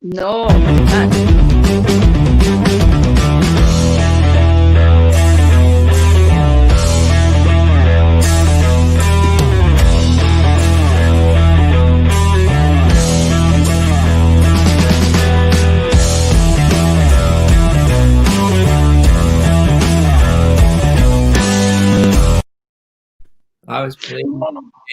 No. I was playing.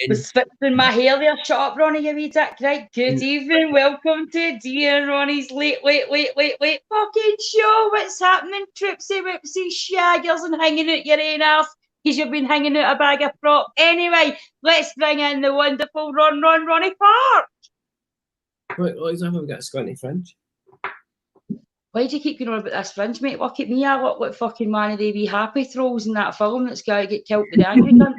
Was fixing my hair there. Shut up, Ronnie, you wee dick. Right, good evening. Welcome to Dee and Ronnie's late fucking show. What's happening, Tripsy, Whipsy, shaggers and hanging out your own arse because you've been hanging out a bag of prop. Anyway, let's bring in the wonderful Ronnie Park. What example have we got a squinty fringe? Why do you keep going on about this fringe, mate? Look at me, I look like fucking one of the wee happy trolls in that film that's got to get killed with the angry cunt.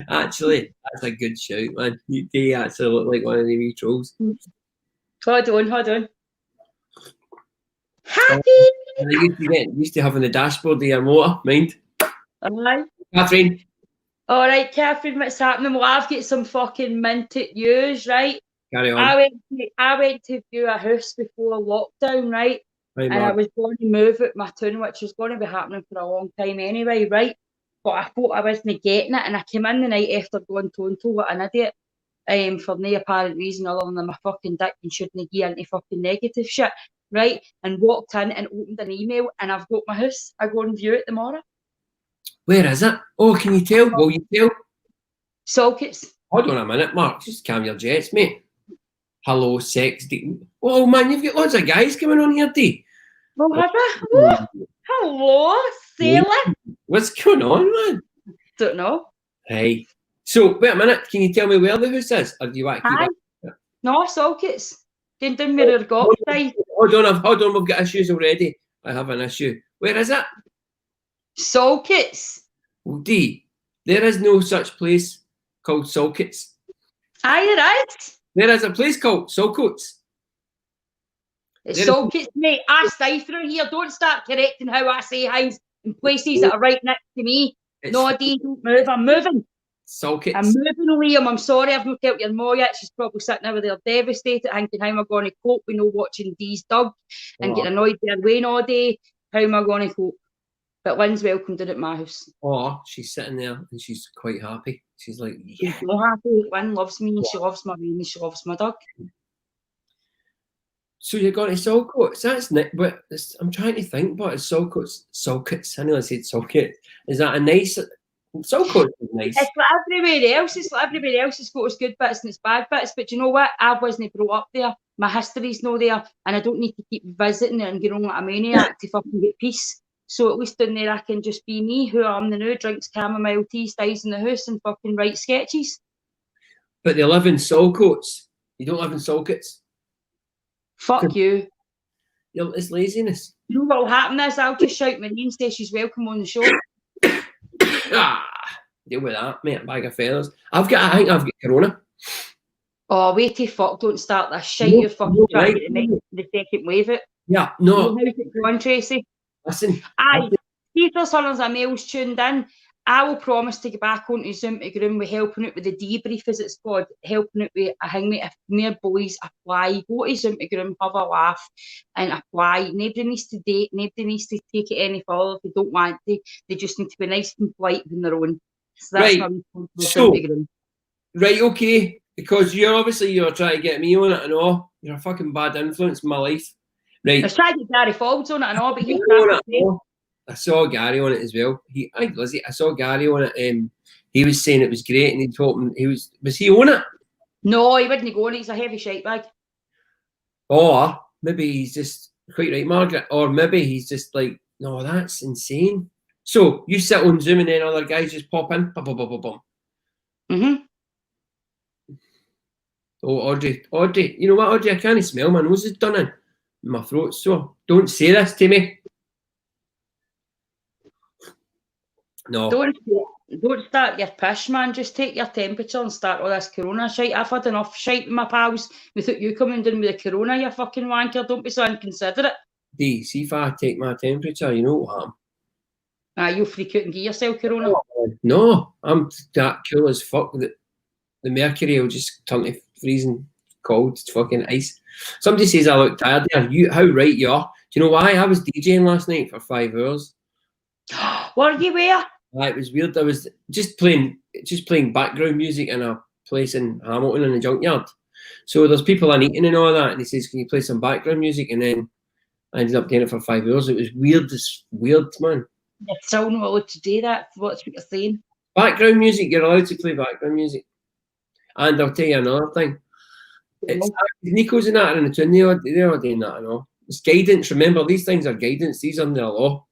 Actually, that's a good shout, man. You do actually look like one of the wee trolls. Hold on. Happy! I used to having the dashboard of your motor, mind? Aye. Catherine. All right, Catherine, what's happening? Well, I've got some fucking minted news, right? Carry on. I went to view a house before lockdown, right? Hi, and I was going to move out my town, which was going to be happening for a long time anyway, right? But I thought I wasn't getting it, and I came in the night after going total like an idiot, for no apparent reason other than my fucking dick and shouldn't get into fucking negative shit, right? And walked in and opened an email, and I've got my house. I go and view it tomorrow. Where is it? Oh, can you tell? Will you tell? Sockets. Hold on a minute, Mark. Just calm your jets, mate. Hello, sex. Oh, man, you've got lots of guys coming on here, Dee. Oh, have I? Oh, hello, sailor. What's going on, man? Don't know. Hey. So, wait a minute. Can you tell me where the house is? Or do you want to keep it? No, sockets. Going down where they're got. Hold on. We've got issues already. I have an issue. Where is it? Sockets. Well, Dee, there is no such place called Sockets. Aye, there is. There is a place called Sockets. It's Sockets, mate. I stay through here. Don't start correcting how I say things in places that are right next to me. No, Dee, don't move. I'm moving. Sockets. I'm moving, Liam. I'm sorry I've not told your mom yet. She's probably sitting over there devastated, thinking how am I going to cope with no watching Dee'S Doug and getting annoyed by Wayne all day. How am I going to cope? But Lynn's welcomed in at my house. Oh, she's sitting there and she's quite happy. She's like, yeah. She's so happy. Lynn loves me. She loves my Wayne. She loves my dog. So you're going to Sockets? That's but I'm trying to think. But it's Sockets. I know I said socket. Is that a nice? Sockets is nice. It's like everywhere else. It's like everybody else has got its good bits and its bad bits. But you know what? I wasn't brought up there. My history's not there, and I don't need to keep visiting and getting on like a maniac to fucking get peace. So at least in there I can just be me, who I am the new, drinks chamomile tea, stays in the house and fucking write sketches. But they live in Sockets. You don't live in Sockets. Fuck you. It's laziness. You know what'll happen is I'll just shout my name and say she's welcome on the show. Deal with that, mate. A bag of feathers. I think I've got corona. Oh, wait till fuck, don't start this shit. You're fucking trying to get the second wave it. Yeah, no. How's it going, Tracy? Listen. Aye, see if there's hundreds of mails tuned in. I will promise to get back onto Zoom to groom with helping out with the debrief as it's called, helping out with a hangmate. If more boys apply, go to Zoom to groom, have a laugh and apply. Nobody needs to date, nobody needs to take it any further if they don't want to. They just need to be nice and polite on their own. So that's right, okay. Because you're trying to get me on it and all. You're a fucking bad influence in my life. Right. I was trying to get Gary Forbes on it and all, but he can't. I saw Gary on it as well. I saw Gary on it. He was saying it was great, and he told him was he on it? No, he wouldn't go on it. He's a heavy shite bag. Or maybe he's just quite right, Margaret. Or maybe he's just like, no, that's insane. So you sit on Zoom and then other guys just pop in. Bum, bum, bum, bum, bum. Oh, Audrey, you know what, Audrey? I can't smell. My nose is done in. My throat's sore. Don't say this to me. No. Don't start your pish, man. Just take your temperature and start all this corona shite. I've had enough shite with my pals without you coming down with the corona, you fucking wanker. Don't be so inconsiderate. Dee, see if I take my temperature, you know what I'm. You'll freak out and give yourself corona. No, I'm that cool as fuck that the mercury will just turn to freezing cold, it's fucking ice. Somebody says I look tired there. How right you are. Do you know why? I was DJing last night for 5 hours. Were you where? It was weird. I was just playing background music in a place in Hamilton in the junkyard. So there's people in eating and all that, and he says, "Can you play some background music?" And then I ended up doing it for 5 hours. It was weird. It's weird, man. You're still not allowed to do that. What's what you're saying? Background music, you're allowed to play background music. And I'll tell you another thing. It's Nico's and that are in the tune. They're doing that and all. It's guidance. Remember, these things are guidance. These are under the law.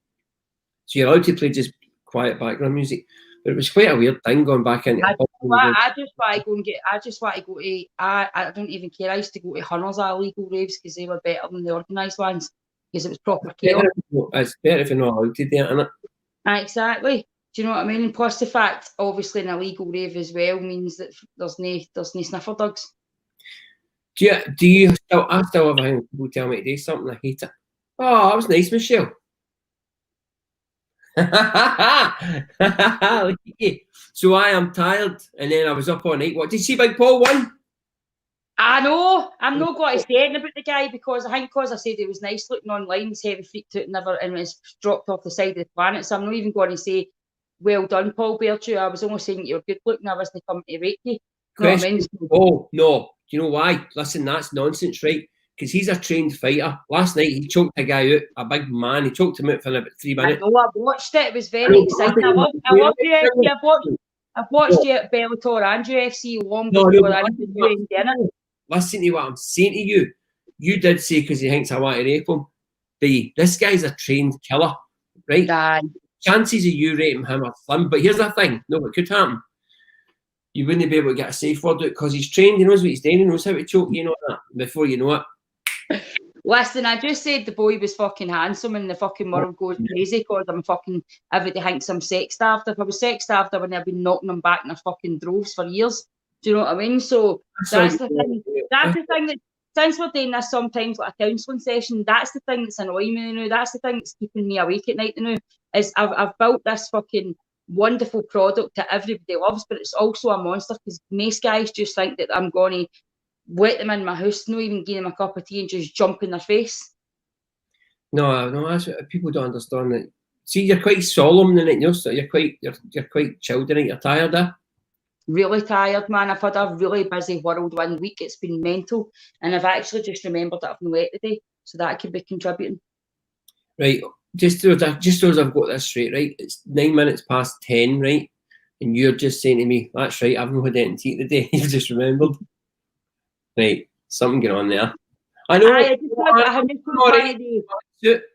So you're allowed to play just quiet background music. But it was quite a weird thing going back into. I just want to go to. I don't even care. I used to go to Hunters illegal raves because they were better than the organised ones because it was proper chaos. It's better if you're not allowed to do it, isn't it? Exactly. Do you know what I mean? And plus the fact, obviously, an illegal rave as well means that there's no sniffer dogs. Do you still? I still have a people tell me to do something. I hate it. Oh, that was nice, Michelle. So I am tired, and then I was up all night. What did you see? Big Paul won. I know. I'm not going to say anything about the guy because I said he was nice looking online. He's heavy freaked out and was dropped off the side of the planet. So I'm not even going to say, "Well done, Paul Bertu." I was only saying you were good looking. I wasn't coming to rate you. You know what I mean? Oh no! Do you know why? Listen, that's nonsense, right? Because he's a trained fighter. Last night he choked a guy out, a big man. He choked him out for about 3 minutes. I know, I watched it. It was very exciting. I love UFC. I've watched you at Bellator and UFC long before I knew you in dinner. Listen to what I'm saying to you. You did say because he thinks I want to rape him. This guy's a trained killer, right? Chances of you raping him are slim. But here's the thing. No, what could happen? You wouldn't be able to get a safe word out because he's trained. He knows what he's doing. He knows how to choke you, know that before you know it. Listen, I just said the boy was fucking handsome and the fucking world goes crazy because I'm fucking everybody thinks I'm sex starved. If I was sex starved, I wouldn't have been knocking them back in their fucking droves for years. Do you know what I mean? So that's the thing. That's the thing that since we're doing this sometimes like a counselling session, that's the thing that's annoying me now. That's the thing that's keeping me awake at night now. Is I've built this fucking wonderful product that everybody loves, but it's also a monster because most guys just think that I'm going to let them in my house, not even give them a cup of tea and just jump in their face. No, that's what people don't understand. That. See, you're quite solemn in it. You're quite chilled in it. You're tired, eh? Really tired, man. I've had a really busy whirlwind week. It's been mental, and I've actually just remembered that I've not ate today, so that could be contributing. Right, just so I've got this straight, right? It's 9 minutes past 10, right? And you're just saying to me, "That's right, I've not had anything to eat today." You just remembered. Right, something going on there. I know.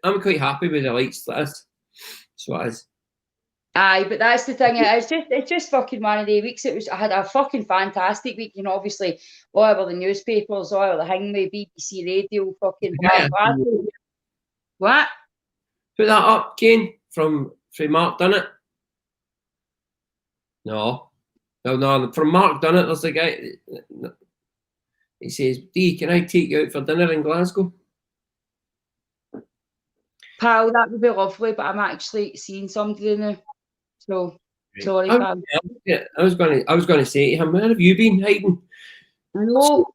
I'm quite happy with the lights like this. So it is. Aye, but that's the thing. It's just fucking one of the weeks. I had a fucking fantastic week. You know, obviously, all over the newspapers, all over the Hangway, BBC Radio, fucking blah. What? Put that up, Kane, from Mark Dunnett. No, from Mark Dunnett. There's a guy. He says, "Dee, can I take you out for dinner in Glasgow?" Pal, that would be lovely, but I'm actually seeing somebody now. So sorry, pal. I was going to say to him, "Where have you been hiding?" I know.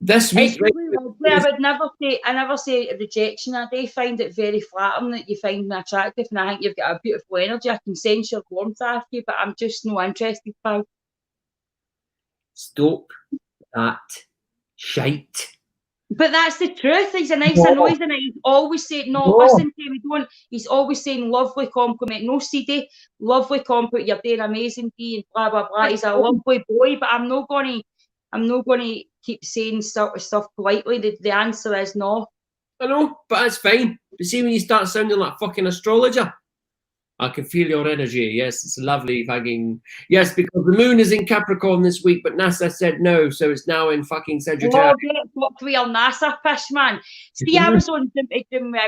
This week, really lovely. I never say rejection. I do find it very flattering that you find me attractive, and I think you've got a beautiful energy. I can sense your warmth after you, but I'm just no interested, pal. Stop that shite. But that's the truth. He's a nice, he's always saying, listen to me, don't. He's always saying lovely compliment. No, CD, lovely compliment. You're doing amazing, Dee, and blah, blah, blah. He's a lovely boy, but I'm not going to keep saying stuff politely. The answer is no. I know, but that's fine. But see, when you start sounding like a fucking astrologer, I can feel your energy. Yes, it's lovely fucking... Yes, because the moon is in Capricorn this week, but NASA said no, so it's now in fucking Sagittarius. Fuck real NASA pish, man. See, I was on with a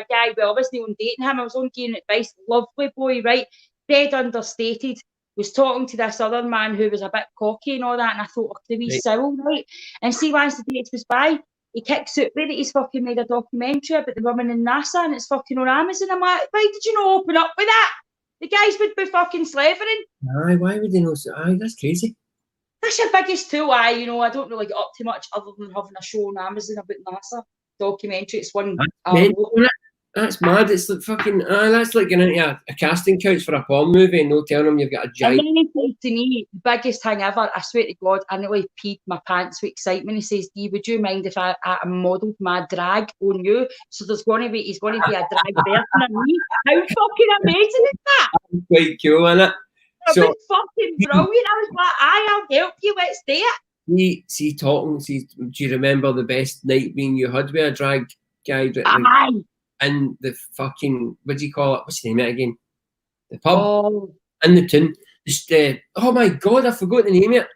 guy, well, I wasn't on dating him, I was on giving advice. Lovely boy, right? Dead understated. Was talking to this other man who was a bit cocky and all that, and I thought, the wee soul, right? And see, once the date was by, he kicks out with it. He's fucking made a documentary about the woman in NASA, and it's fucking on Amazon. I'm like, why did you not open up with that? The guys would be fucking slavering. Aye, why would they not? Aye, that's crazy. That's your biggest tool. I don't really get up too much other than having a show on Amazon about NASA documentary. It's one. That's mad. It's like fucking. That's like getting into a casting couch for a porn movie and no telling them you've got a giant. And then he said to me, the biggest thing ever, I swear to God, I nearly peed my pants with excitement. He says, Dee, would you mind if I modelled my drag on you? So he's going to be a drag version of me. How fucking amazing is that? That's quite cool, isn't it? It was fucking brilliant. I was like, I'll help you, let's do it. See, do you remember the best night being you had with a drag guy? Aye. In the fucking, what do you call it? What's the name of it again? The pub. Oh. In the tune. Just, oh my God, I forgot the name of it.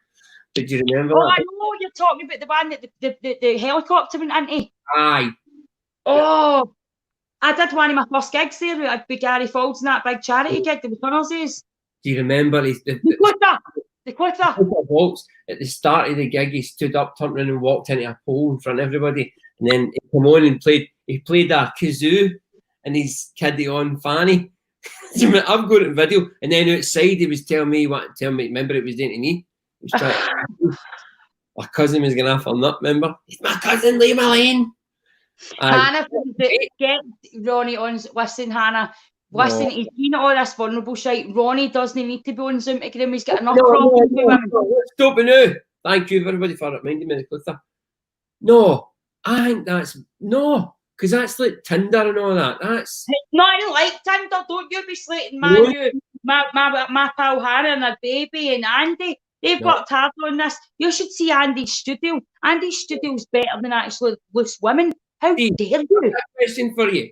Did you remember that? I know you're talking about the one that the helicopter went into. Aye. Oh, I did one of my first gigs there with Gary Folds and that big charity gig, the Tunnels days. Do you remember the Quitter waltz at the start of the gig? He stood up, turned around and walked into a pole in front of everybody, and then he came on and played a kazoo and his kiddie on fanny. I've got it in video, and then outside he was telling me, remember it was doing to me. He was trying my cousin was going after nut, remember? He's my cousin, leave him alone. Hannah, get Ronnie on. Listen, Hannah. Listen, he's been all this vulnerable shite. Ronnie doesn't need to be on Zoom to him. He's got enough problems with women. Stop it now. Thank you, everybody, for reminding me of the Clifton. No, I think that's because that's like Tinder and all that. It's not even like Tinder. Don't you be slating my pal Hannah and her baby and Andy. They've worked hard on this. You should see Andy's studio. Andy's studio's better than actually Loose Women. How dare you? I have a question for you.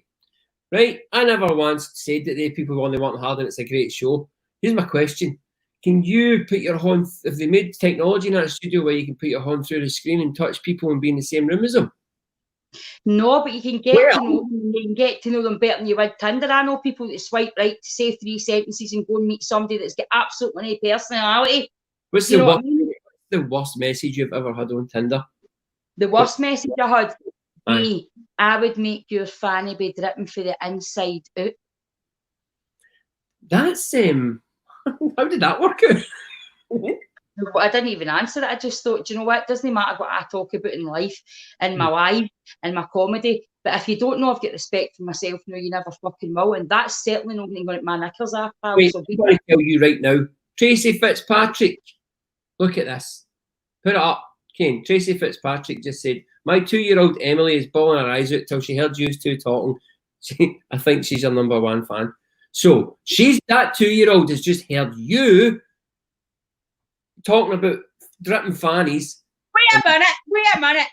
Right, I never once said that they people only want hard and it's a great show. Here's my question. Can you put your hand, if they made technology in that studio where you can put your hand through the screen and touch people and be in the same room as them? No, but you can get to know them. You can get to know them better than you would Tinder. I know people that swipe right to say 3 sentences and go and meet somebody that's got absolutely no personality. What's the worst message you've ever had on Tinder? The worst message I had? Me. I would make your fanny be dripping for the inside out. That's how did that work out? I didn't even answer it. I just thought, do you know what? It doesn't matter what I talk about in life, in my life, in my comedy. But if you don't know I've got respect for myself, no, you never fucking will. And that's certainly not going to get my knickers off, pal. Wait, I'm going to tell you right now. Tracy Fitzpatrick, look at this. Put it up. Kane, Tracy Fitzpatrick just said, my 2-year-old Emily is bawling her eyes out till she heard you two talking. I think she's your #1 fan. So that 2-year-old has just heard you talking about dripping fannies. Wait a minute.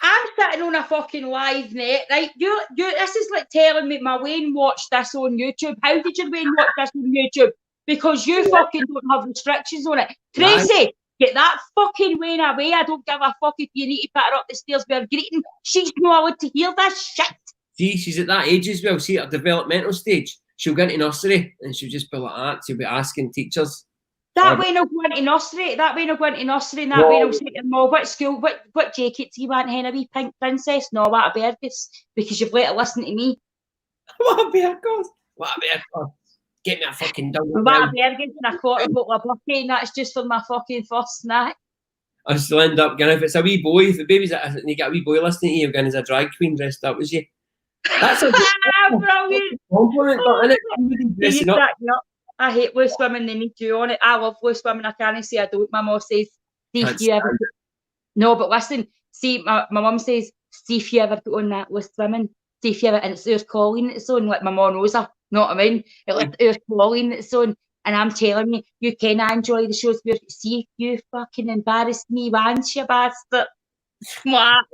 I'm sitting on a fucking live net, right? You. This is like telling me my Wayne watched this on YouTube. How did your Wayne watch this on YouTube? Because you fucking don't have restrictions on it. Tracy, get that fucking Wayne away. I don't give a fuck if you need to put her up the stairs with her greeting. She's not allowed to hear this shit. See, she's at that age as well. See, at her developmental stage, she'll go into nursery and she'll just be like that. She'll be asking teachers. That way no go into nursery. And that way no say to them, oh, what school, what jacket do you want, Henry, wee pink princess? No, what a Bergus, because you've let her listen to me. What a Bergus? Get me a fucking dog. What a Bergus and a quarter bottle of bucky, and that's just for my fucking first snack. I still end up going, if it's a wee boy, if the baby's and you get a wee boy listening to you, you're going as a drag queen dressed up as you. That's a brilliant compliment, isn't it? I hate Loose Women, they need you on it. I love Loose Women, I can't say I don't. My mum says, see if you ever... No, but listen, see, my mum says, see if you ever go on that Loose Women, see if you ever... And it's there's Colleen that's on, like my mum knows her, know what I mean? It's like there's Colleen that's on, and I'm telling you can enjoy the shows, see if you fucking embarrass me once, you bastard. That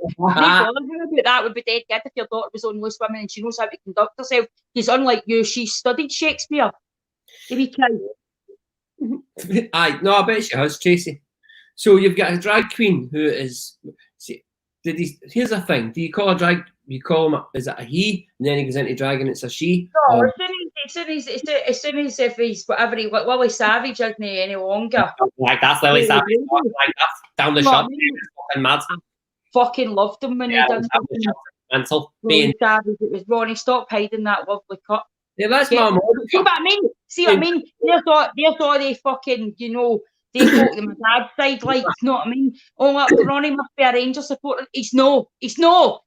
would be dead good if your daughter was on Loose Women and she knows how to conduct herself. Because unlike you, she studied Shakespeare. Aye, no, I bet she has, Tracy. So you've got a drag queen who is. Here's the thing: do you call a drag? You call him? Is it a he? And then he goes into drag, and it's a she. No, as soon as if he's whatever he Lily Savage isn't any longer. Like that's Lily Savage. Like that's down the shot. Fucking mad. Fucking loved him when he done mental. Lily Savage. It was Ronnie. Stop hiding that lovely cut. Yeah, that's my mom. See what I mean? There's all they fucking, They folk to my dad's side, like, you know what I mean? Oh, look, Ronnie must be a Rangers supporter. He's no.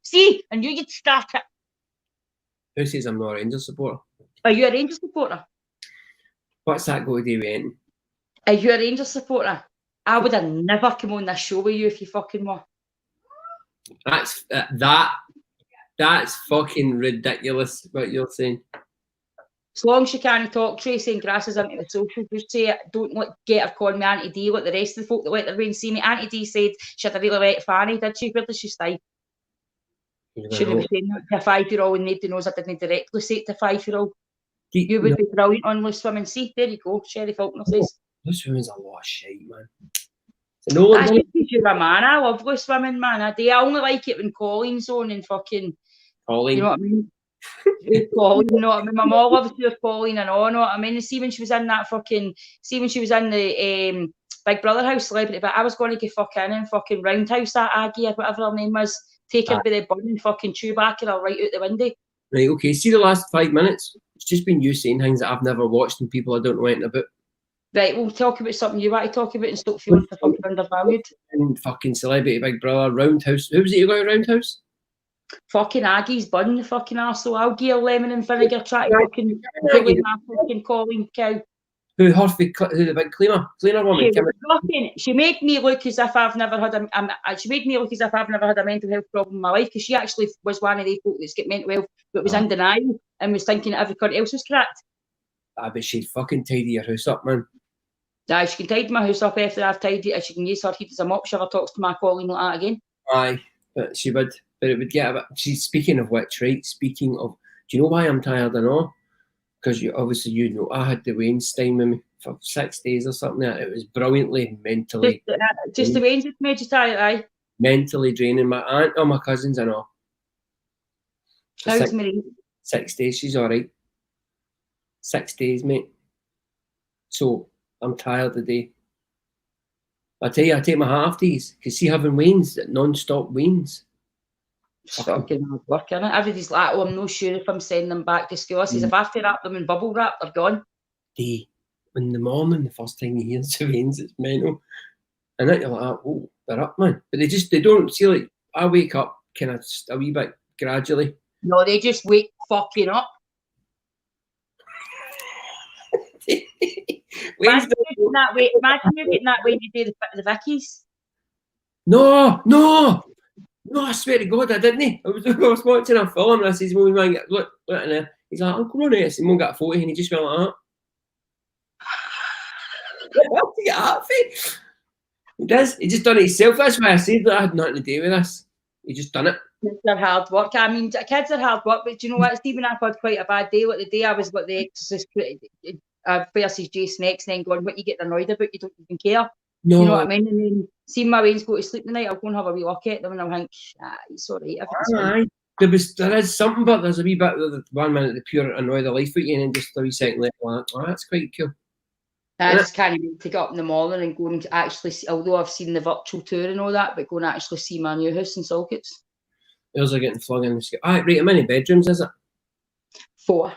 See, and you get to start it. Who says I'm not a Rangers supporter? Are you a Rangers supporter? What's that got to do with anything? Are you a Rangers supporter? I would have never come on this show with you if you fucking were. That's fucking ridiculous what you're saying. As long as you can't talk, Tracy, and grasses into the social, just say it. Don't get her calling me Auntie D like the rest of the folk that let their rain see me. Auntie D said she had a really wet fanny, did she? Where does she stay? Shouldn't be saying that to a 5-year-old and nobody knows I didn't directly say it to a 5-year-old. You would be brilliant on Loose Women. See, there you go. Sherry Faulkner says. Loose Women's a lot of shit, man. That's just because you're a man. I love Loose Women, man. I only like it when Colleen's on and fucking... Colleen. You know what I mean? Colleen, you know what I mean? My mom loves your Colleen and all, you know what I mean? See when she was in that fucking... See when she was in the Big Brother house celebrity, but I was going to get fucking in fucking Roundhouse, that Aggie or whatever her name was, take her by the bun and fucking Chewbacca her right out the window. Right, okay. See the last 5 minutes? It's just been you saying things that I've never watched and people I don't know anything about. Right, we'll talk about something you want to talk about and stop feeling fucking undervalued. And fucking Celebrity Big Brother, Roundhouse. Who was it you got at Roundhouse? Fucking Aggie's bun, the fucking arsehole. I'll gear lemon and vinegar, try to fucking bully my fucking Colleen cow. Who the big cleaner woman? She made me look as if I've never had a mental health problem in my life, because she actually was one of the people that's got mental health but was in denial and was thinking that everybody else was correct. I bet she'd fucking tidy your house up, man. Aye, she can tidy my house up after I've tidied it, and she can use her heat as a mop. She never talks to my Colleen like that again. Aye, but she would. But it would get a bit... She's speaking of which, right? Speaking of... Do you know why I'm tired and all? Because you know, I had the Wayne's time with me for 6 days or something. It was brilliantly mentally... Just the Wayne's that made you tired, aye? Mentally draining. My aunt or my cousins and all. How's Marie? 6 days, she's all right. 6 days, mate. So, I'm tired today. I tell you, I take my half days. Because see, having Wayne's, non-stop Wayne's. It's fucking hard work, isn't it? Everybody's like, oh, I'm not sure if I'm sending them back to school. I says, if I have to wrap them in bubble wrap, they're gone. In the morning, the first time you hear the Wayne's, it's mental. And then you're like, oh, they're up, man. But they don't see, like, I wake up kind of a wee bit gradually. No, they just wake fucking up. Imagine you getting that way when you do the Vickies. No, I swear to God, I didn't. I was watching a film and I says, well, man, look in there. He's like, Uncle Ronnie, I said, Mum got a photo and he just went like that. What did you get that for? He does. He just done it himself. That's why I said that I had nothing to do with this. He just done it. Kids are hard work. I mean, kids are hard work, but do you know what? Stephen, I've had quite a bad day. Like the day I was with the Exorcist versus Jason X, and then going, what you get annoyed about, you don't even care. No. You know what I mean? And then seeing my Wayne's go to sleep tonight, I'll go and have a wee look at them and I'll think, it's all right. There is something, but there's a wee bit of the 1 minute the pure annoy the life out you, and then just a wee second later, like, oh, that's quite cool. I just can't wait to get up in the morning and go and actually see, although I've seen the virtual tour and all that, but go and actually see my new house in Salkits. Those are getting flung in the sky. Right, how many bedrooms is it? 4.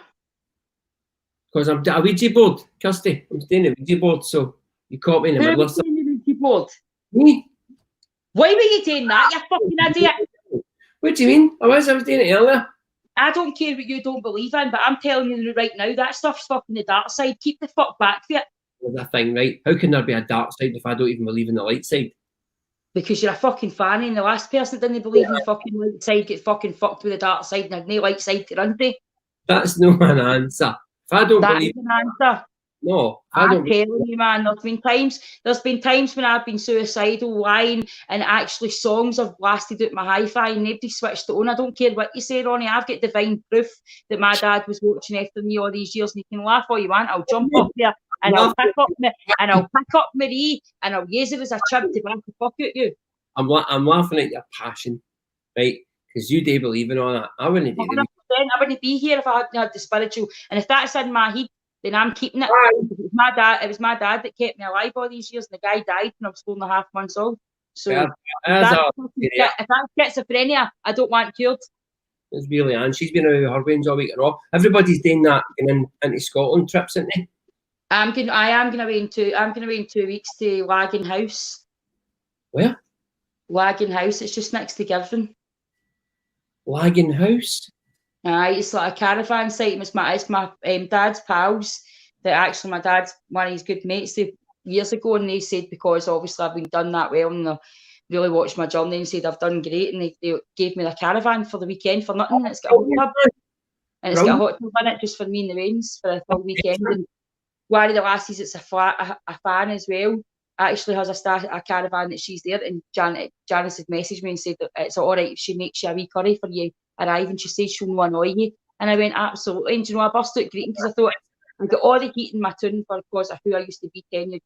Because I'm a Ouija board, Kirsty. I'm staying at Ouija board, so you caught me in the middle of something. Ouija board? Me? Why were you doing that, you fucking idiot? What do you mean? I was doing it earlier. I don't care what you don't believe in, but I'm telling you right now, that stuff's fucking the dark side. Keep the fuck back for it. There's a thing, right? How can there be a dark side if I don't even believe in the light side? Because you're a fucking fanny, and the last person that didn't believe in the fucking light side get fucking fucked with the dark side and had no light side to run to. That's no an answer. If I don't believe... That's an answer. No. I'm telling you, man, there's been times when I've been suicidal, lying, and actually songs have blasted out my hi-fi and nobody switched it on. I don't care what you say, Ronnie. I've got divine proof that my dad was watching after me all these years, and you can laugh all you want. I'll jump up there and I'll pick up Marie and I'll use it as a chip to back the fuck out you. I'm laughing at your passion, right? Because you do believe in all that. I wouldn't do it. I wouldn't be here if I hadn't had the spiritual. And if that's in my head, then I'm keeping it. It was my dad that kept me alive all these years, and the guy died when I was 4.5 months old. So if that's schizophrenia, I don't want cured. It's really Anne. She's been out of her Wayne's all week and all. Everybody's doing that into Scotland trips, isn't they? I am going away in 2 weeks to Wagon House. Where? Wagon House. It's just next to Girvan. Wagon House? Aye, it's like a caravan site. It's my dad's pals. That actually my dad's one of his good mates years ago, and they said because obviously I've been done that well and they really watched my journey and said I've done great, and they gave me the caravan for the weekend for nothing. It's got a hot tub, and it's got a hot tub in it just for me and the rains for a full weekend. And one of the lassies, it's a fan as well, actually has a caravan that she's there, and Janice had messaged me and said that it's all right if she makes you a wee curry for you arrive, and she said she'll not annoy you. And I went, absolutely. And do you know, I burst out greeting because I thought I got all the heat in my tune for because of who I used to be 10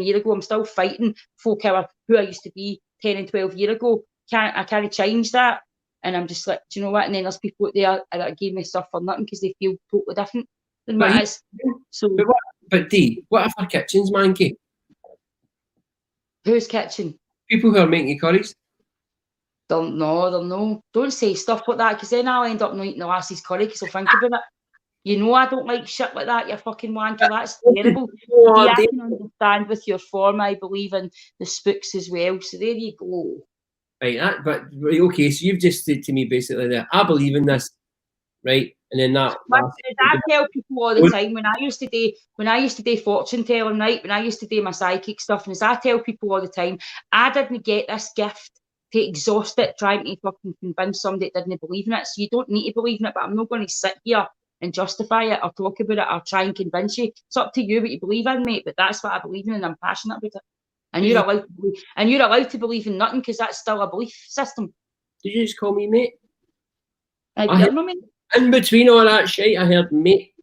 years ago. I'm still fighting folk who I used to be 10 and 12 years ago. I can't change that. And I'm just like, do you know what? And then there's people out there that gave me stuff for nothing because they feel totally different than what it is. So, but Dee, what if our kitchen's manky? Whose kitchen? People who are making curries. Don't know. Don't say stuff like that because then I'll end up not eating the lassie's curry because I'll think about it. You know I don't like shit like that, you fucking wanker. That's terrible. I can understand with your form. I believe in the spooks as well. So there you go. Right, okay, so you've just said to me basically that I believe in this, right? And then that. I tell people all the time when I used to do fortune telling, right? When I used to do my psychic stuff, and as I tell people all the time, I didn't get this gift to exhaust it trying to fucking convince somebody that didn't believe in it. So you don't need to believe in it, but I'm not going to sit here and justify it or talk about it or try and convince you. It's up to you what you believe in, mate. But that's what I believe in, and I'm passionate about it. And you're allowed to believe in nothing because that's still a belief system. Did you just call me mate? Mate. In between all that shit, I heard mate.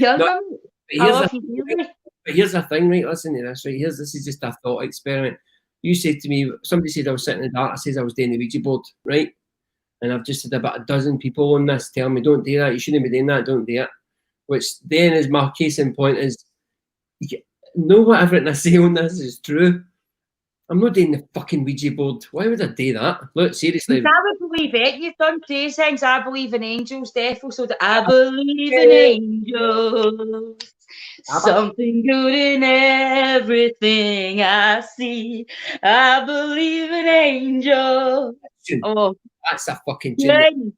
But here's the thing, right? Listen to this, right? This is just a thought experiment. You said to me, somebody said I was sitting in the dark. I said I was doing the Ouija board, right? And I've just had about a dozen people on this telling me, don't do that, you shouldn't be doing that, don't do it. Which then is my case in point is, know what everything I say on this is true. I'm not doing the fucking Ouija board. Why would I do that? Look, seriously. I would believe it. You've done crazy things. I believe in angels, therefore, so that I believe in angels. Something good in everything I see. I believe in angels. Oh, that's a fucking tune.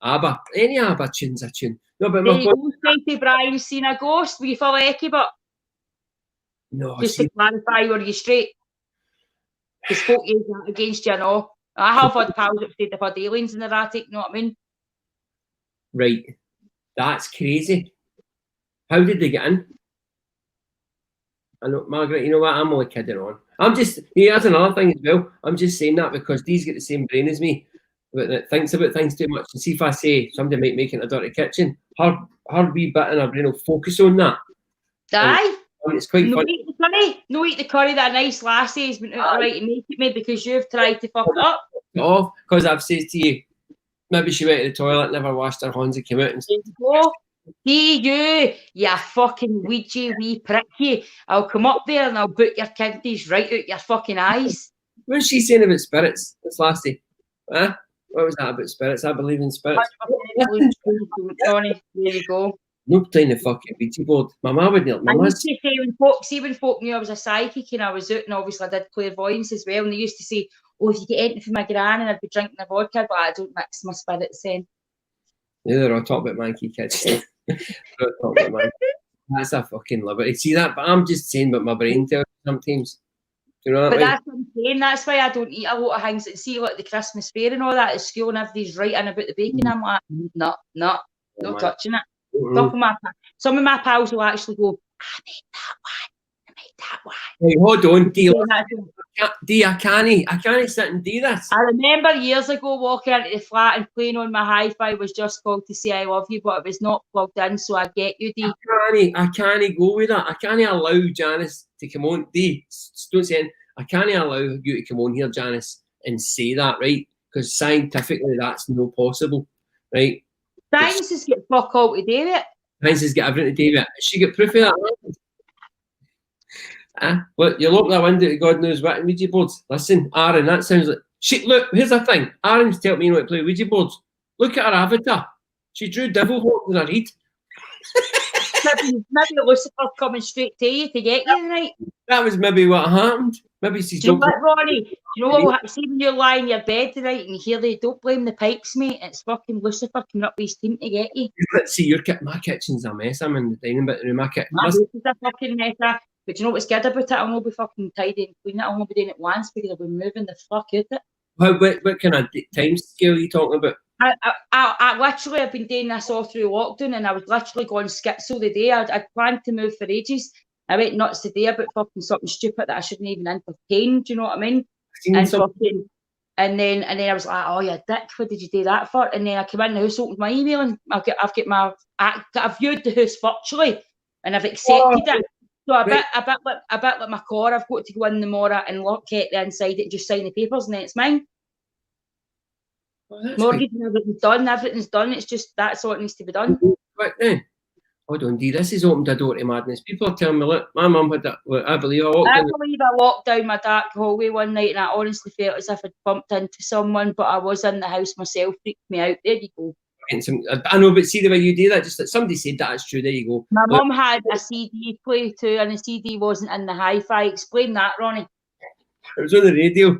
ABBA. Any ABBA tune's a tune. No, but my point. Brian, seen a ghost? Were you full ecky, but no, just to clarify, were you straight? Because folk use that against you, no. I have had pals that said they've had aliens in their attic, you know what I mean? Right. That's crazy. How did they get in? I know, Margaret, you know what? I'm only kidding on. I'm just, that's another thing as well. I'm just saying that because these get the same brain as me, but that thinks about things too much. And see if I say somebody might make it a dirty kitchen, her wee bit in her brain will focus on that. Aye. And it's quite funny. No eat the curry that nice lassie has been out right to make it me because you've tried to fuck it up. Off, because I've said to you, maybe she went to the toilet, never washed her hands and came out and said, See you fucking Ouija wee prick you. I'll come up there and I'll boot your kidneys right out your fucking eyes. What was she saying about spirits, this lassie? Huh? What was that about spirits? I believe in spirits. Ronnie, there you go. No playing the fucking Ouija board. My mum would not. When folk knew I was a psychic and I was out, and obviously I did clairvoyance as well, and they used to say, oh, if you get anything from my gran, and I'd be drinking a vodka, but I don't mix my spirits in. Yeah, they're all talking about manky kids. That's a fucking liberty. See that? But I'm just saying what my brain tells me sometimes. Do you know what I mean? That's what I'm saying. That's why I don't eat a lot of things. And see, like the Christmas fair and all that at school, and everybody's writing about the bacon. I'm like, no touching it. Some of my pals will actually go, I made that one. Hey, hold on, Dee, I can't sit and do this. I remember years ago walking into the flat and playing on my hi-fi was just called to say I love you, but it was not plugged in, so I get you, Dee. I can't go with that. I can't allow Janice to come on. Dee, don't say anything. I can't allow you to come on here, Janice, and say that, right? Because scientifically that's not possible, right? Science has got fuck all to do with it. Science has got everything to do with it. She got proof of that. Look, you look that window to God knows what Ouija boards. Listen, Aaron, that sounds like shit. Look, here's the thing. Aaron's telling me how to play Ouija boards. Look at her avatar. She drew devil horns in her head. maybe Lucifer coming straight to you to get you, right? That was maybe what happened. Maybe she's. Do you know what, Ronnie? Do you know what? See when you're lying in your bed tonight and you hear they don't blame the pipes, mate. It's fucking Lucifer coming up with his team to get you. Let's see, my kitchen's a mess. I'm in the dining room. My kitchen. My house is a fucking mess. But do you know what's good about it? I'll not be fucking tidy and clean it. I'll not be doing it once because I'll be moving the fuck out it. What kind of time scale are you talking about? I literally have been doing this all through lockdown, and I was literally going schizo the day. I'd planned to move for ages. I went nuts today about fucking something stupid that I shouldn't even entertain. Do you know what I mean? And then I was like, oh, you dick, what did you do that for? And then I came in the house, opened my email, and I've viewed the house virtually, and I've accepted it. So a bit like my car, I've got to go in the morning and lock it inside it and just sign the papers, and then it's mine. Mortgage and everything's done. It's just that's all it needs to be done. Right then. Hold on, Dee, this has opened a door to madness. People are telling me, look, my mum had that. I believe I walked down my dark hallway one night, and I honestly felt as if I'd bumped into someone, but I was in the house myself. Freaked me out. There you go. I know, but see the way you do that, just like somebody said that's true. There you go. My mum had a CD play too, and the CD wasn't in the hi-fi. Explain that, Ronnie. It was on the radio.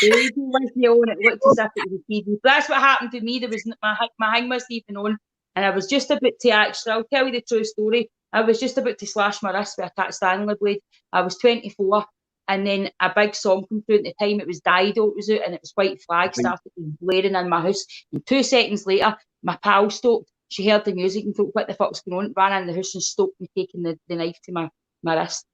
The radio wasn't on. It looked as if it was a CD. But that's what happened to me. There was my hang wasn't even on. And I was just about to I'll tell you the true story. I was just about to slash my wrist with a Cat Stanley blade. I was 24, and then a big song came through at the time. It was Dido, it was out, and it was White Flag started blaring in my house. And 2 seconds later, my pal stopped. She heard the music and thought, what the fuck's going on? Ran in the house and stopped me taking the knife to my wrist.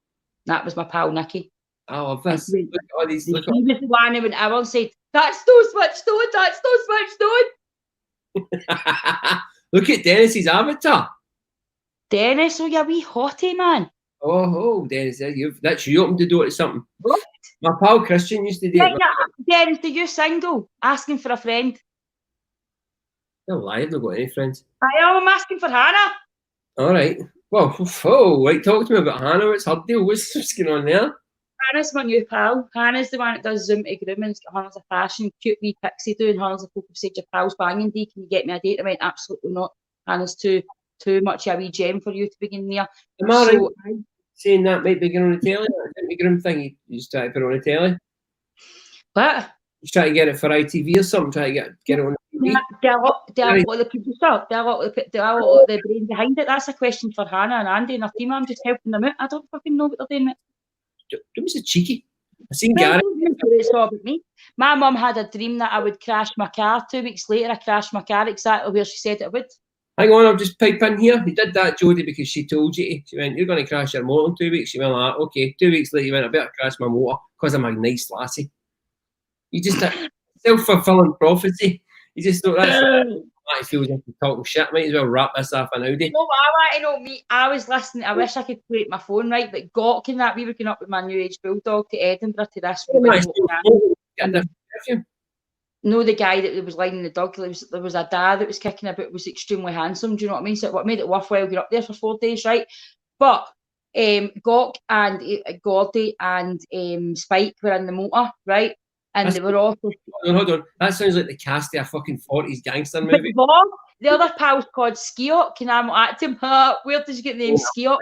That was my pal, Nicky. I love this. Look at all these. He was the one who went out and said, that's no switched on, that's no switched on. Look at Dennis's avatar. Dennis, oh, you're a wee hottie, man. Oh, Dennis, you opened the door to something. What? My pal Christian used to do it. Dennis, are you single? Asking for a friend. Don't lie, I've not got any friends. I'm asking for Hannah. All right. Well, right, talk to me about Hannah. What's her deal? What's going on there? Hannah's my new pal. Hannah's the one that does Zoom to grooming. Hannah's a fashion, cute wee pixie doing. Hannah's a focus said your pal's banging, Dee. Can you get me a date? I went, absolutely not. Hannah's too much a wee gem for you to begin there. Am I right saying that might be going on the telly? That groom thing you just try to put on the telly? What? You try to get it for ITV or something? Try to get it on TV? Do a lot of the producer? Do a lot of the brain behind it? That's a question for Hannah and Andy and her team. I'm just helping them out. I don't fucking know what they're doing. Don't be so cheeky. I seen Gary. It's all about me. My mum had a dream that I would crash my car. 2 weeks later, I crashed my car exactly where she said it would. Hang on, I'll just pipe in here. You did that, Jodie, because she told you to. She went, you're going to crash your motor in 2 weeks. She went like, okay. 2 weeks later, you went, I better crash my motor because I'm a nice lassie. You just self-fulfilling prophecy. You just thought that feels like you're talking shit. Might as well wrap this up an Audi. No, I want to know me. I was listening. I wish I could play my phone right, but Gawk and that we were going up with my new age bulldog to Edinburgh to this. No, the guy that was lining the dog. There was a dad that was kicking about. Was extremely handsome. Do you know what I mean? So what made it worthwhile getting up there for 4 days, right? But Gawk and Gordy and Spike were in the motor, right? And they were also. Hold on. That sounds like the cast of a fucking 40s gangster movie. But Bob, the other pal's called Skiok, and I'm at him, where did you get the name Skiok?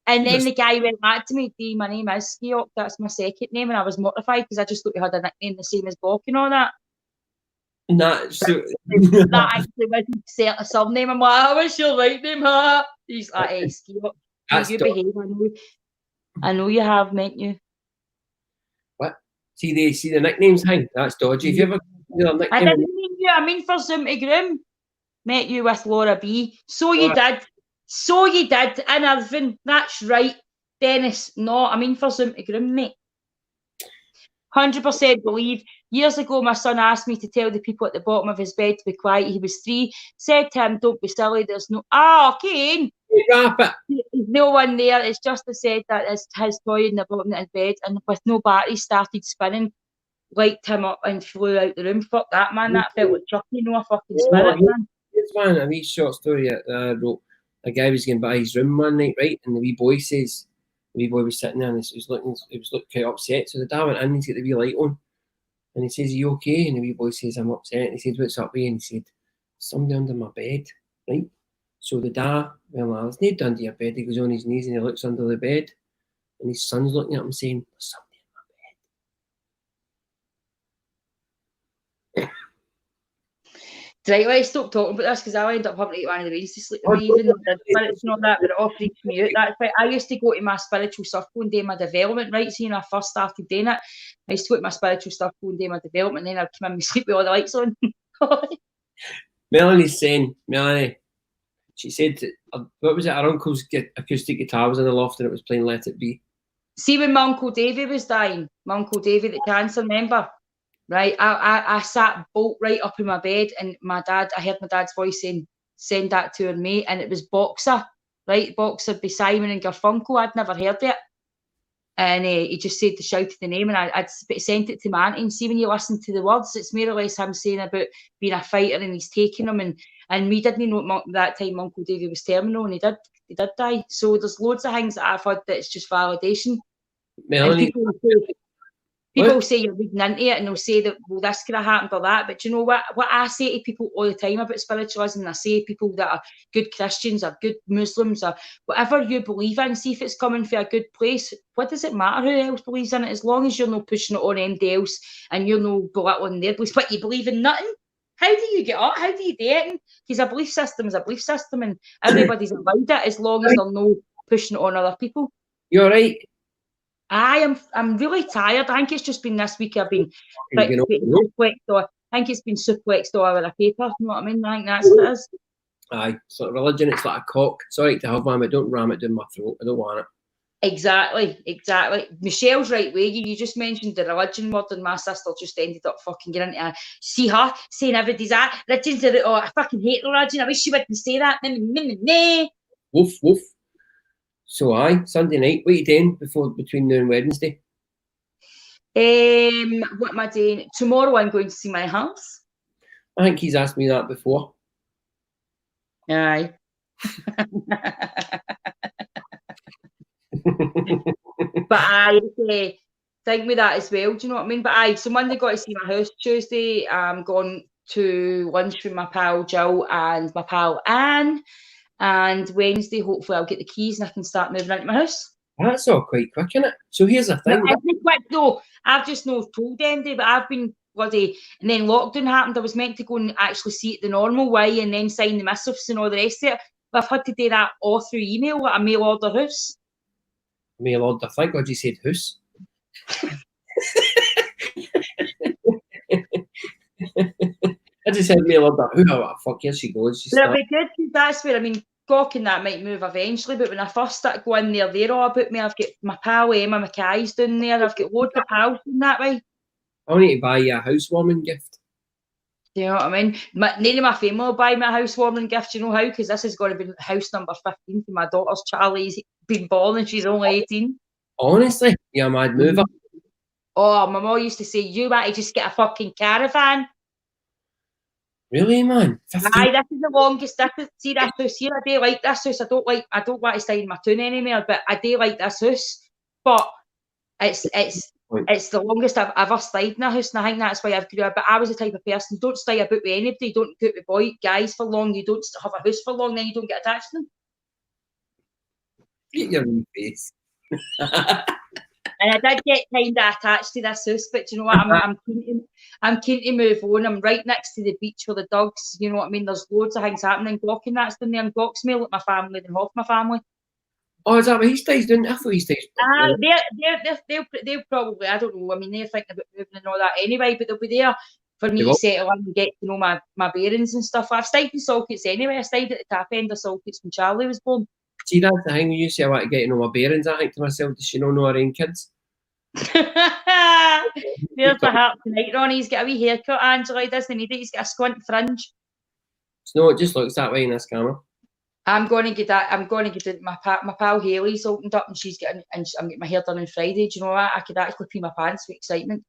And then the guy went back to me, Dee, my name is Skiok, that's my second name, and I was mortified because I just thought he had a nickname the same as Bok and all that. That actually wasn't a surname. I'm like, what's your right name? He's like, Skiok. You behave, I know you have, meant you. What? See the nicknames hang? That's dodgy. If you ever I didn't mean you. I mean for Zoom to Groom. Met you with Laura B. So you did. And Irvin. That's right. Dennis. No, I mean for Zoom to Groom, mate. 100% believe. Years ago, my son asked me to tell the people at the bottom of his bed to be quiet. He was 3. Said to him, don't be silly. There's no... Kane. Wrap it. There's no one there. It's just said that his toy in the bottom of his bed and with no battery started spinning, lighted him up and flew out the room. Fuck that, man. That felt like Chucky, no a fucking spirit, man. This man, a wee short story I wrote. A guy was going by his room one night, right? And the wee boy was sitting there and he was looking quite upset. So the dad went in and he's got the wee light on. And he says, are you okay? And the wee boy says, I'm upset. And he said, what's up with you? And he said, somebody under my bed, right? So the dad, well, I was not under your bed. He goes on his knees and he looks under the bed, and his son's looking at him saying, "There's somebody in my bed." Right, let's stop talking about this because I'll end up having to eat one of the ways to sleep with me, even though the spirits and all that, but it all freaks me out. That's why I used to go to my spiritual circle and do my development, right? So, when I first started doing it, I used to go to my spiritual circle and do my development, and then I'd come in and sleep with all the lights on. Melanie's saying, Melanie, she said, what was it? Her uncle's acoustic guitar was in the loft and it was playing Let It Be. See, when my Uncle Davy was dying, my Uncle Davy, the cancer, remember? Right, I sat bolt right up in my bed, and I heard my dad's voice saying, "Send that to her mate," and it was Boxer, right? Boxer by Simon and Garfunkel. I'd never heard it, and he just said to shout the name, and I'd sent it to my auntie. And see, when you listen to the words, it's more or less him saying about being a fighter and he's taking him, and me didn't know that time Uncle Davy was terminal, and he did die. So there's loads of things that I've heard that it's just validation. Melanie, people say you're reading into it, and they'll say that, well, this could have happened or that. But you know what I say to people all the time about spiritualism, and I say to people that are good Christians or good Muslims or whatever you believe in, see if it's coming from a good place. What does it matter who else believes in it, as long as you're not pushing it on anybody else and you're not belittling their beliefs? But you believe in nothing? How do you get up? How do you do it? Because a belief system is a belief system, and everybody's allowed it as long as they're not pushing it on other people. You're right. I'm really tired. I think it's just been this week I've been suplexed, or I think it's been suplexed all over a paper. You know what I mean? I think that's what it is. Aye, sort of religion, it's like a cock. Sorry to have one, but don't ram it down my throat. I don't want it. Exactly. Michelle's right way. You just mentioned the religion word, and my sister just ended up fucking getting into see her saying everybody's religion's I fucking hate religion. I wish she wouldn't say that. Woof woof. So Sunday night, what are you doing between now and Wednesday? What am I doing? Tomorrow I'm going to see my house. I think he's asked me that before. Aye. But I think with that as well, do you know what I mean? But so Monday got to see my house. Tuesday I'm going to lunch with my pal Jill and my pal Anne. And Wednesday, hopefully, I'll get the keys and I can start moving into my house. That's all quite quick, isn't it? So here's the thing. It's quick though. I've just not told anybody, but I've been bloody. And then lockdown happened. I was meant to go and actually see it the normal way and then sign the missives and all the rest of it. But I've had to do that all through email, like a mail order house. Mail order. Thank God you said house. I just said mail order. Oh, fuck, here she goes. But it'll be good because that's where, I mean, Gawk that might move eventually, but when I first started going there, they're all about me. I've got my pal Emma Mackay's down there. I've got loads of pals in that way. I need to buy you a housewarming gift. Do you know what I mean? None of my family will buy me a housewarming gift. You know how? Because this is going to be house number 15 for my daughter's. Charlie's been born and she's only 18. Honestly, you're a mad mover. Oh, my mum used to say, you want to just get a fucking caravan. Really, man? 15? Aye, this is the longest. See this house here. I do like this house. I don't want to stay in my town anymore, but I do like this house. But it's the longest I've ever stayed in a house, and I think that's why I've grew up. But I was the type of person, don't stay about with anybody, don't go out with guys for long, you don't have a house for long, then you don't get attached to them. Get your own face. And I did get kind of attached to this house, but you know what? I'm keen to move on. I'm right next to the beach for the dogs. You know what I mean? There's loads of things happening. Gawk and that's down there, and Gawk's more like my family than half my family. Oh, is that what he stays doing? I thought he stays. They'll probably, I don't know. I mean, they're thinking about moving and all that anyway, but they'll be there for me to settle in and get to know my bearings and stuff. I've stayed in Saltcoats anyway. I stayed at the top end of Saltcoats when Charlie was born. See, that's the thing. You say I want to get to know my bearings. I think to myself, does she know her own kids? There's the heart tonight, Ronnie. He's got a wee haircut, Angela. He doesn't need it. He's got a squint fringe. No, it just looks that way in this camera. I'm going to get that. I'm going to get it. My pal Hayley's opened up, and I'm getting my hair done on Friday. Do you know what? I could actually pee my pants with excitement.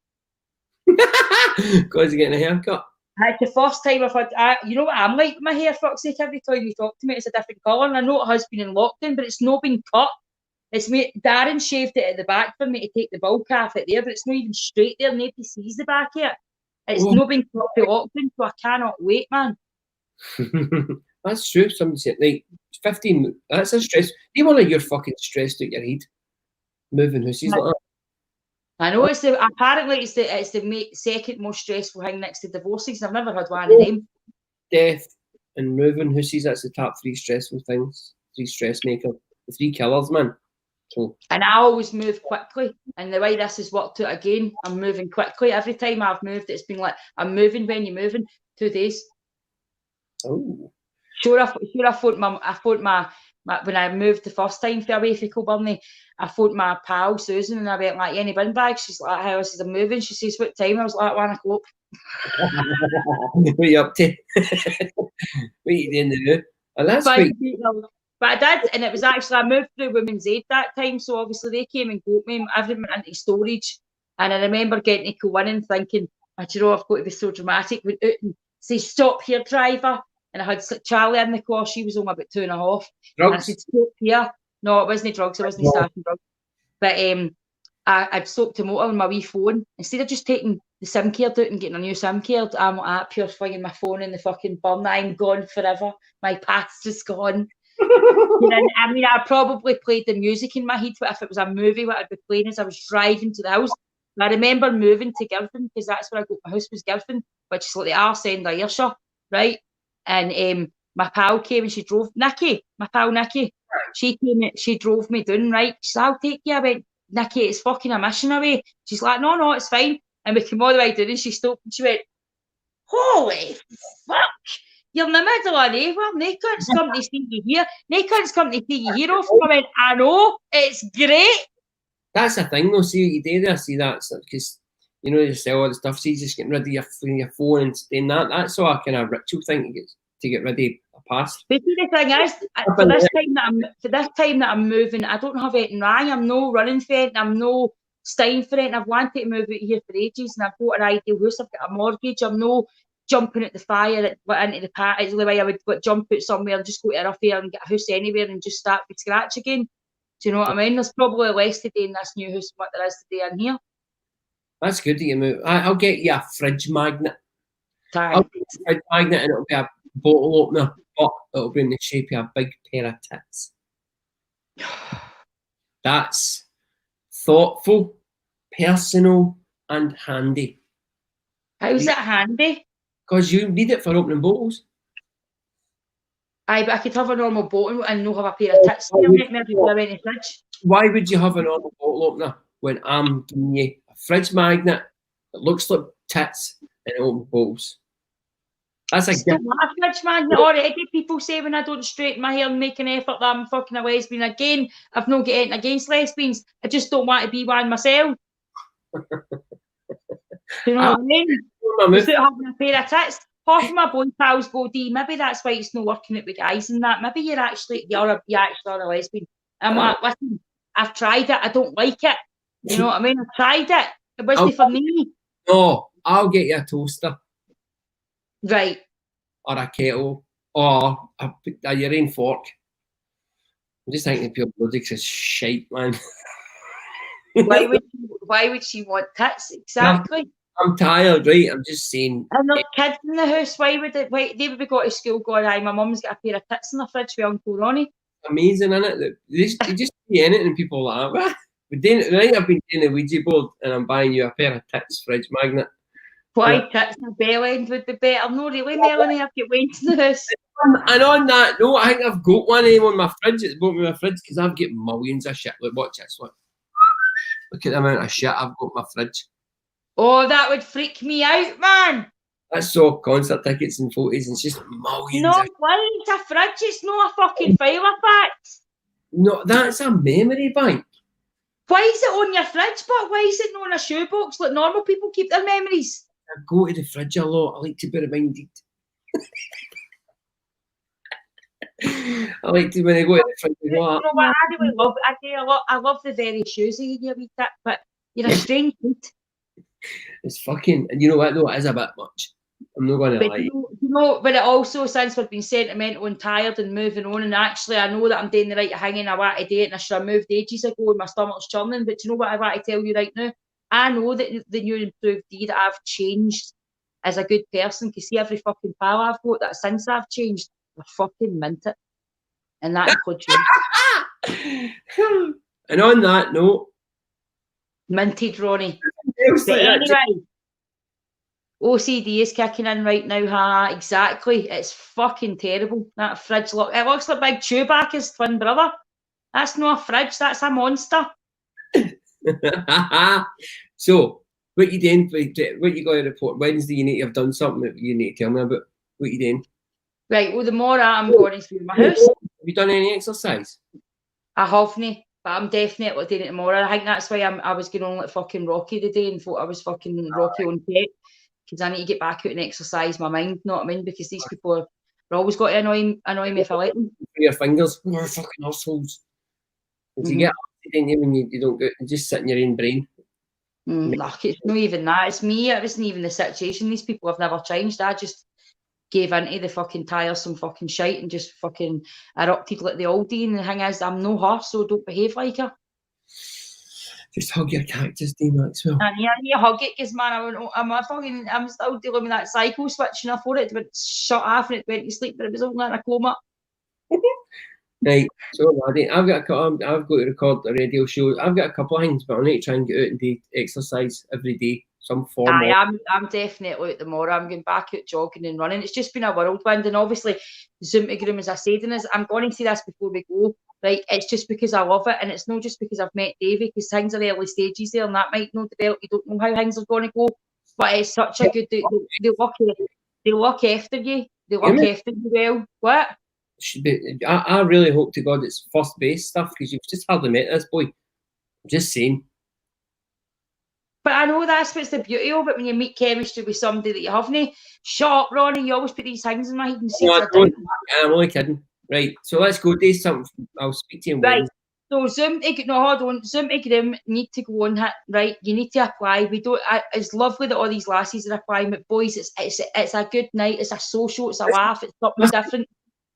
Because you're getting a haircut. It's the first time I've had. You know what I'm like with my hair, fuck's sake. Every time you talk to me, it's a different colour. And I know it has been in lockdown, but it's not been cut. It's me. Darren shaved it at the back for me to take the bulk off it there, but it's not even straight there. Nobody sees the back yet. It's not been cut for lockdown, so I cannot wait, man. That's true. Somebody said, like, 15, that's a stress. You want you're fucking stressed out your head. Moving houses like that. I know apparently it's the second most stressful thing next to divorces. I've never had one of them. Death and moving houses, that's the top 3 stressful things. 3 stress makers. The 3 killers, man. So. And I always move quickly. And the way this has worked out again, I'm moving quickly. Every time I've moved, it's been like, I'm moving when you're moving. 2 days. Oh. Sure, I phoned my when I moved the first time for away from Kilburnie, I phoned my pal Susan and I went like, any bin bags? She's like, how? I said, I'm moving. She says, what time? I was like, 1 o'clock. What are you up to? What are you doing to do? And that's but I did, and it was actually, I moved through Women's Aid that time, so obviously they came and got me, everything went into storage, and I remember getting to Kilwin and thinking, you know, I've got to be so dramatic, went out and say, stop here, driver. And I had Charlie in the car. She was only about 2.5. Drugs? And I said, stop here. No, it wasn't drugs. It wasn't staffing drugs. But I'd stopped to motor on my wee phone. Instead of just taking the SIM card out and getting a new SIM card, I'm at pure flinging my phone in the fucking burn. I'm gone forever. My past is gone. I mean, I probably played the music in my head, but if it was a movie, what I'd be playing as I was driving to the house. And I remember moving to Girvan, because that's where I got my house, was Girvan, which is like the arse end of Ayrshire, right? And my pal came and she drove, Nikki, my pal Nikki, she came and she drove me down, right? She said, I'll take you. I went, Nikki, it's fucking a mission away. She's like, no, it's fine. And we came all the way down and she stopped and she went, holy fuck, you're in the middle of nowhere. They can't come to see you here. They can't come to see you here often. I went, I know, it's great. That's the thing though, see what you do there, see that's because you know, you sell all the stuff, so you just getting rid of your phone and doing that. That's all a kind of ritual thing to get rid of a past. But see, the thing is, for this time that I'm moving, I don't have anything wrong. I'm no running for it. I'm no staying for it. I've wanted to move out here for ages, and I've got an ideal house. I've got a mortgage. I'm no jumping at the fire into the part. It's the way I would jump out somewhere and just go to a rough air and get a house anywhere and just start from scratch again. Do you know what I mean? There's probably less to do in this new house than what there is to do in here. That's good that you move. I'll get you a fridge magnet. I'll get you a fridge magnet and it'll be a bottle opener, but it'll be in the shape of a big pair of tits. That's thoughtful, personal, and handy. How's it handy? Because you need it for opening bottles. Aye, but I could have a normal bottle and not have a pair of tits there, maybe before I went in the fridge. Why would you have a normal bottle opener when I'm giving you a fridge magnet that looks like tits and open bottles? That's a gift. A fridge magnet already. People say when I don't straighten my hair and make an effort that I'm fucking a lesbian. Again, I've not got anything against lesbians. I just don't want to be one myself. You know what I mean? Without having a pair of tits. Half of my boy pals go, Dee, maybe that's why it's not working out with guys and that. Maybe you actually are a lesbian. I'm like, listen, I've tried it. I don't like it. You know what I mean? I've tried it. It wasn't for me. No, I'll get you a toaster. Right. Or a kettle. Or a urine fork. I'm just thinking pure bloody because shite, man. Why would she want tits? Exactly. I'm tired, right? I'm just saying. And there's kids in the house. Why they would be going to school going, aye, my mum's got a pair of tits in the fridge with Uncle Ronnie. Amazing, isn't it? You just see in it and people are like, what? I've been doing a Ouija board and I'm buying you a pair of tits fridge magnet. Why tits and bell end would be better? No, really, Melanie, I've got wings in the house. And on that note, I think I've got one on my fridge. It's bought me my fridge because I've got millions of shit. Look, watch this. Look at the amount of shit I've got in my fridge. Oh, that would freak me out, man. That's so concert tickets and photos, and it's just millions. No, why? It's a fridge. It's not a fucking file of facts. No, that's a memory bank. Why is it on your fridge, but why is it not on a shoebox like normal people keep their memories? I go to the fridge a lot. I like to be reminded. I like to, when I go to the fridge, I go, you know what, I really love, I love the very shoes that you give me that, but you're a strange kid. It's fucking, and you know what though, it is a bit much. I'm not going to lie. You know, but it also, since we've been sentimental and tired and moving on, and actually I know that I'm doing the right hanging, I want to do it, and I should have moved ages ago and my stomach's churning, but you know what I want to tell you right now? I know that the new improved Dee, that I've changed as a good person, because see every fucking pal I've got that since I've changed, I fucking mint it. And that includes you. And on that note, minted, Ronnie. But anyway, OCD is kicking in right now, exactly. It's fucking terrible. That fridge it looks like Big Chewbacca's twin brother. That's not a fridge, that's a monster. So, what you doing? What you got to report? Wednesday, you need to have done something that you need to tell me about. What you doing? Right, well, tomorrow I'm going to my house. Have you done any exercise? I haven't, but I'm definitely doing it tomorrow. I think that's why I was going on like fucking Rocky today and thought I was fucking Rocky on tape. Because I need to get back out and exercise my mind, know what I mean? Because these people are always got to annoy me if I let them. Your fingers, we're fucking assholes. You get when you don't get, you just sit in your own brain. Look, it's not even that. It's me. It wasn't even the situation. These people have never changed. I just gave into the fucking tiresome fucking shite and just fucking erupted like the oldie. And the thing is, I'm no her, so don't behave like her. Just hug your cactus, Dee Maxwell. And yeah, I need to hug it because, man, I'm still dealing with that cycle switching off for it. But it shut off and it went to sleep, but it was only in a coma. Right, so laddie, I've got to record a radio show. I've got a couple of things, but I need to try and get out and do exercise every day, some form. I'm definitely out tomorrow. I'm going back out jogging and running. It's just been a whirlwind, and obviously Zoom as I said, and I'm going to see this before we go. Right, it's just because I love it, and it's not just because I've met Davey, because things are early stages there, and that might not develop. You don't know how things are going to go, but it's such a good. They look after you. They look after you well. What? I really hope to God it's first base stuff, because you've just hardly met this boy. I'm just saying. But I know that's what's the beauty of it when you meet chemistry with somebody that you haven't. Shut up, Ronnie. You always put these things in my head and see. I'm only kidding. Right, so let's go do something. I'll speak to you. Right. So Zoom to Grim need to go on. Right, you need to apply. We don't. It's lovely that all these lasses are applying, but boys, it's a good night. It's a social. It's a laugh. It's something different.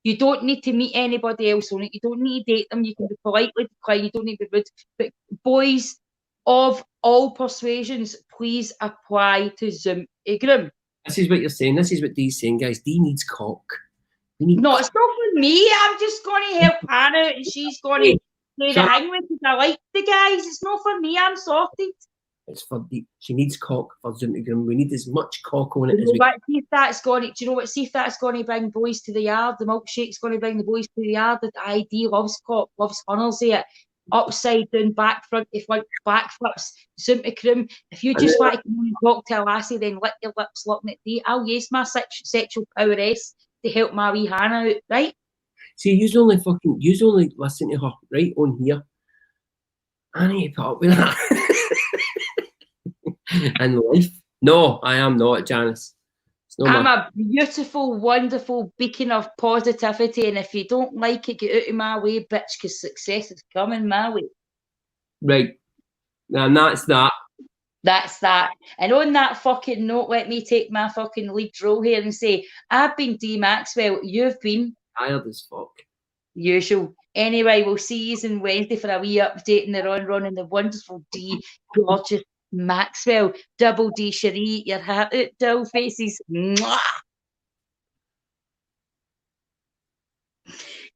You don't need to meet anybody else on it. You don't need to date them. You can be politely decline. You don't need to be rude. But boys of all persuasions, please apply to Zoom to Grim. This is what you're saying. This is what Dee's saying, guys. Dee needs cock. No, it's not for me. I'm just going to help Hannah out, and she's going to play the hang with because I like the guys. It's not for me. I'm sorted. It's for Dee. She needs cock for Zoom to Grim. We need as much cock on it as we can. See if that's going to, do you know what? See if that's going to bring boys to the yard. The milkshake's going to bring the boys to the yard. The ID loves cock, loves funnels there. Upside down, back front, backflips, Zoom to Grim. If you just want to come on and talk to a lassie, then lick your lips looking at Dee. I'll use my sexual prowess to help my wee Hannah out, right? See, you only listen to her right on here. I need to put up with that. In life. No, I am not, Janice. I'm a beautiful, wonderful beacon of positivity, and if you don't like it, get out of my way, bitch, because success is coming my way. Right. And that's that. That's that. And on that fucking note, let me take my fucking lead role here and say, I've been Dee Maxwell. You've been tired as fuck. Usual. Anyway, we'll see you on Wednesday for a wee update in the Ron and the wonderful Dee, gorgeous Maxwell, double D Cherie, your heart out, dull faces. Mwah!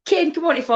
Ken, come on to fuck.